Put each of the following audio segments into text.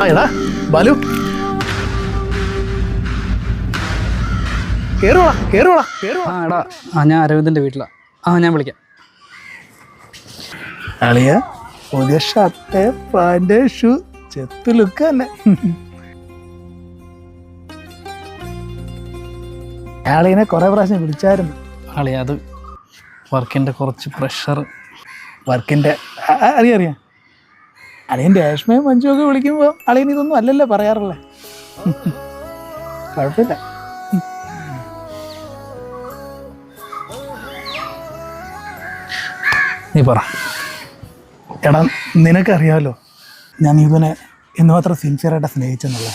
എടാ ബാലു കേറുവാ കേറുവാ കേറുവാ. എടാ ഞാൻ അരവിന്ദൻ്റെ വീട്ടിലാണ്. ഞാൻ വിളിക്കാം. അളിയ പുതിയ ഷർട്ട് പാന്റ് ഷൂ ചെത്ത് ലുക്ക് തന്നെ. അളിയനെ കുറെ പ്രാവശ്യം വിളിച്ചായിരുന്നു. അത് വർക്കിൻ്റെ കുറച്ച് പ്രഷർ. വർക്കിൻ്റെ അറിയാം. അളിയൻ്റെ രേഷ്മയും മഞ്ജുവൊക്കെ വിളിക്കുമ്പോൾ അളിയൻ ഇതൊന്നും അല്ലല്ലോ പറയാറില്ലേ. കുഴപ്പമില്ല. നീ പറ. എടാ നിനക്കറിയാമല്ലോ ഞാൻ ഇവനെ എന്തുമാത്രം സിൻസിയറായിട്ട് സ്നേഹിച്ചെന്നുള്ള.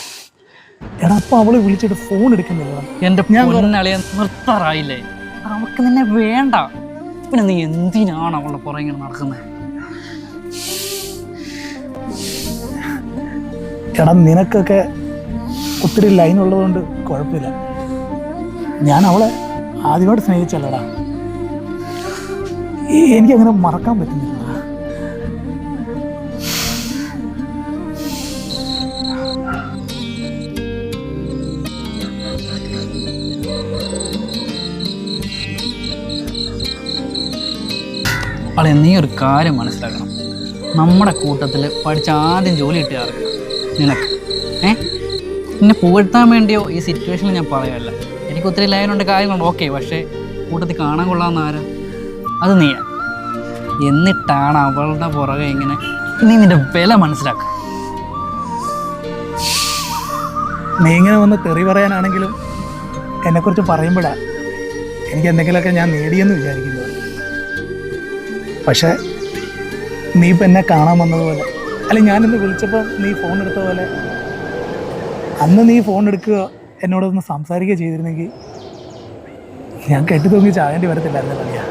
എടാ അപ്പോൾ അവളെ വിളിച്ചിട്ട് ഫോൺ എടുക്കുന്നില്ല. എൻ്റെ പൊന്നളിയെ നിർത്താറായില്ലേ? അവൾക്ക് നിന്നെ വേണ്ട. പിന്നെ നീ എന്തിനാണ് അവളുടെ പുറകെ ഇങ്ങനെ നടക്കുന്നത്? എടാ നിനക്കൊക്കെ ഒത്തിരി ലൈൻ ഉള്ളതുകൊണ്ട് കുഴപ്പമില്ല. ഞാൻ അവളെ ആദ്യമായിട്ട് സ്നേഹിച്ചല്ലടാ. എനിക്കങ്ങനെ മറക്കാൻ പറ്റുന്നില്ല. നീ ഒരു കാര്യം മനസ്സിലാക്കണം. നമ്മുടെ കൂട്ടത്തിൽ പഠിച്ച ആദ്യം ജോലി കിട്ടിയാറ് നിനക്ക്. എന്നെ പുകഴ്ത്താൻ വേണ്ടിയോ ഈ സിറ്റുവേഷനിൽ ഞാൻ പറയാമല്ല. എനിക്ക് ഒത്തിരി ലൈനുണ്ട്, കാര്യങ്ങളുണ്ട്, ഓക്കെ. പക്ഷേ കൂട്ടത്തിൽ കാണാൻ കൊള്ളാവുന്ന ആരാ? അത് നീയാ. എന്നിട്ടാണ് അവളുടെ പുറകെ ഇങ്ങനെ. നീ നിന്റെ വില മനസ്സിലാക്കുക. നീ ഇങ്ങനെ വന്ന് തെറി പറയാനാണെങ്കിലും എന്നെക്കുറിച്ച് പറയുമ്പോഴാണ് എനിക്ക് എന്തെങ്കിലുമൊക്കെ ഞാൻ നേടിയെന്ന് വിചാരിക്കുന്നത്. പക്ഷേ നീ ഇപ്പം എന്നെ കാണാൻ വന്നതുപോലെ, അല്ലെങ്കിൽ ഞാനിന്ന് വിളിച്ചപ്പോൾ നീ ഫോൺ എടുത്ത പോലെ അന്ന് നീ ഫോൺ എടുക്കുക എന്നോടൊന്ന് സംസാരിക്കുക ചെയ്തിരുന്നെങ്കിൽ ഞാൻ കെട്ടി തൂങ്ങി ചാകേണ്ടി വരത്തില്ലായിരുന്നല്ലോ.